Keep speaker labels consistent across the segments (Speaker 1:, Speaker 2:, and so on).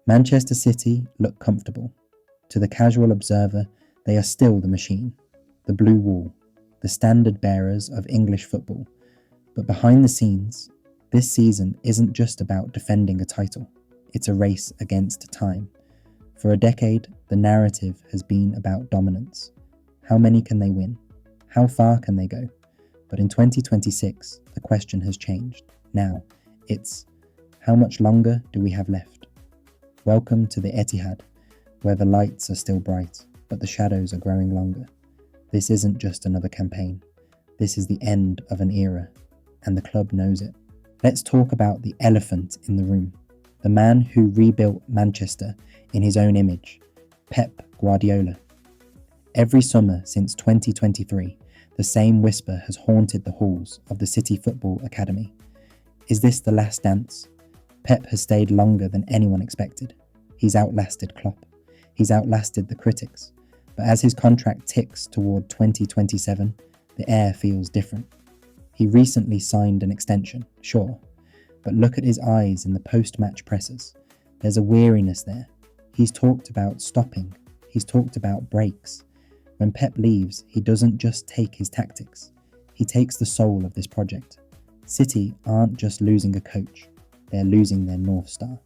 Speaker 1: Manchester City look comfortable. To the casual observer, they are still the machine, the blue wall, the standard bearers of English football. But behind the scenes, this season isn't just about defending a title, it's a race against time. For a decade, the narrative has been about dominance. How many can they win? How far can they go? But in 2026, the question has changed. Now, it's how much longer do we have left? Welcome to the Etihad, where the lights are still bright, but the shadows are growing longer. This isn't just another campaign. This is the end of an era, and the club knows it. Let's talk about the elephant in the room. The man who rebuilt Manchester in his own image, Pep Guardiola. Every summer since 2023, the same whisper has haunted the halls of the City Football Academy. Is this the last dance? Pep has stayed longer than anyone expected. He's outlasted Klopp. He's outlasted the critics. But as his contract ticks toward 2027, the air feels different. He recently signed an extension, sure, but look at his eyes in the post-match pressers. There's a weariness there. He's talked about stopping. He's talked about breaks. When Pep leaves, he doesn't just take his tactics. He takes the soul of this project. City aren't just losing a coach. They're losing their North Star.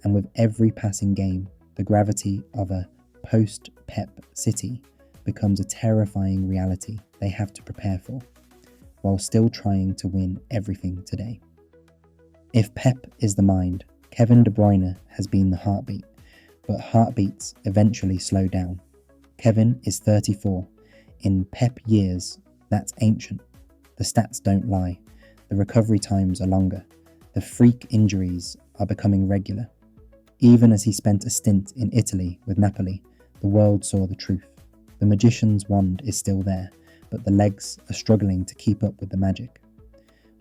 Speaker 1: And with every passing game, the gravity of a post-Pep City becomes a terrifying reality they have to prepare for, while still trying to win everything today. If Pep is the mind, Kevin De Bruyne has been the heartbeat, but heartbeats eventually slow down. Kevin is 34. In Pep years, that's ancient. The stats don't lie. The recovery times are longer. The freak injuries are becoming regular. Even as he spent a stint in Italy with Napoli, the world saw the truth. The magician's wand is still there, but the legs are struggling to keep up with the magic.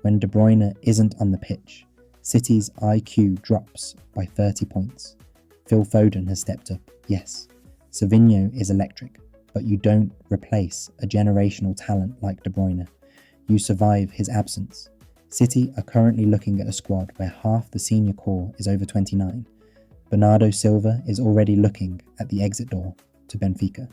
Speaker 1: When De Bruyne isn't on the pitch, City's IQ drops by 30 points. Phil Foden has stepped up, yes. Savinho is electric, but you don't replace a generational talent like De Bruyne. You survive his absence. City are currently looking at a squad where half the senior core is over 29. Bernardo Silva is already looking at the exit door to Benfica.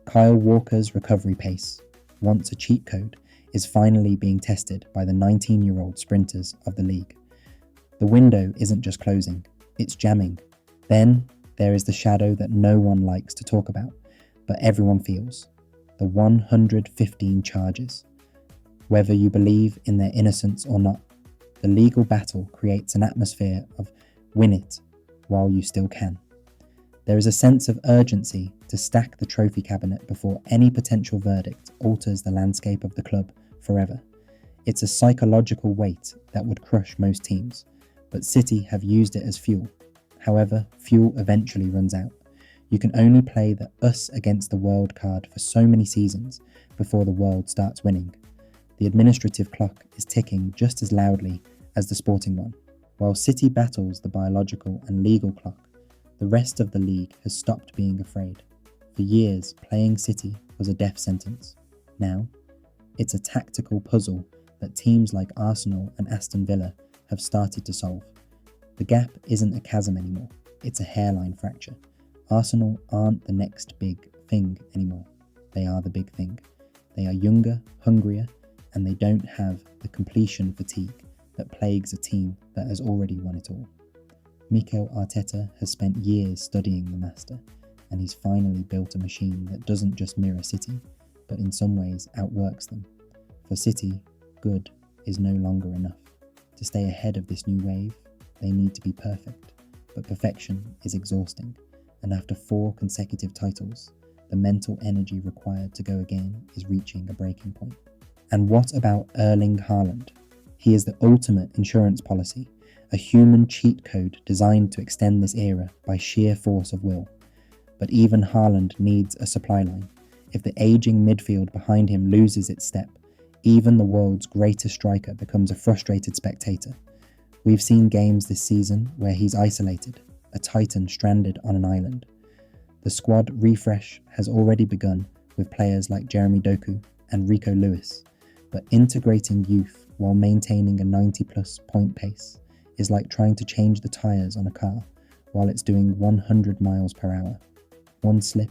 Speaker 1: Kyle Walker's recovery pace, once a cheat code, is finally being tested by the 19-year-old sprinters of the league. The window isn't just closing, it's jamming. Then there is the shadow that no one likes to talk about, but everyone feels. The 115 charges. Whether you believe in their innocence or not, the legal battle creates an atmosphere of win it while you still can. There is a sense of urgency to stack the trophy cabinet before any potential verdict alters the landscape of the club forever. It's a psychological weight that would crush most teams, but City have used it as fuel. However, fuel eventually runs out. You can only play the us against the world card for so many seasons before the world starts winning. The administrative clock is ticking just as loudly as the sporting one. While City battles the biological and legal clock, the rest of the league has stopped being afraid. For years, playing City was a death sentence. Now, it's a tactical puzzle that teams like Arsenal and Aston Villa have started to solve. The gap isn't a chasm anymore, it's a hairline fracture. Arsenal aren't the next big thing anymore. They are the big thing. They are younger, hungrier, and they don't have the completion fatigue that plagues a team that has already won it all. Mikel Arteta has spent years studying the master, and he's finally built a machine that doesn't just mirror City, but in some ways outworks them. For City, good is no longer enough. To stay ahead of this new wave, they need to be perfect, but perfection is exhausting, and after 4 consecutive titles, the mental energy required to go again is reaching a breaking point. And what about Erling Haaland? He is the ultimate insurance policy, a human cheat code designed to extend this era by sheer force of will. But even Haaland needs a supply line. If the aging midfield behind him loses its step, even the world's greatest striker becomes a frustrated spectator. We've seen games this season where he's isolated, a titan stranded on an island. The squad refresh has already begun with players like Jeremy Doku and Rico Lewis, but integrating youth while maintaining a 90-plus point pace is like trying to change the tyres on a car while it's doing 100 miles per hour. One slip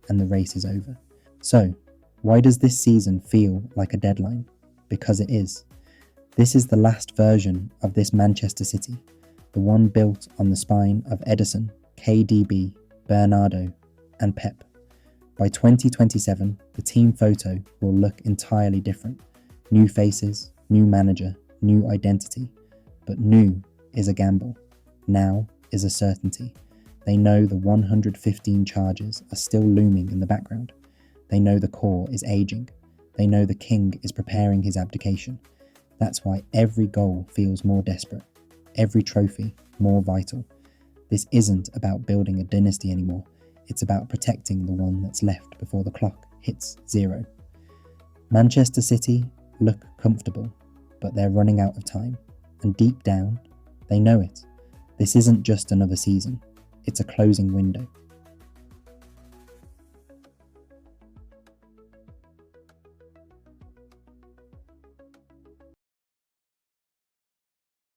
Speaker 1: and the race is over. So, why does this season feel like a deadline? Because it is. This is the last version of this Manchester City, the one built on the spine of Edison, KDB, Bernardo, and Pep. By 2027, the team photo will look entirely different. New faces, new manager, new identity. But new is a gamble. Now is a certainty. They know the 115 charges are still looming in the background. They know the core is aging. They know the king is preparing his abdication. That's why every goal feels more desperate. Every trophy more vital. This isn't about building a dynasty anymore. It's about protecting the one that's left before the clock hits 0. Manchester City look comfortable, but they're running out of time. And deep down, they know it. This isn't just another season. It's a closing window.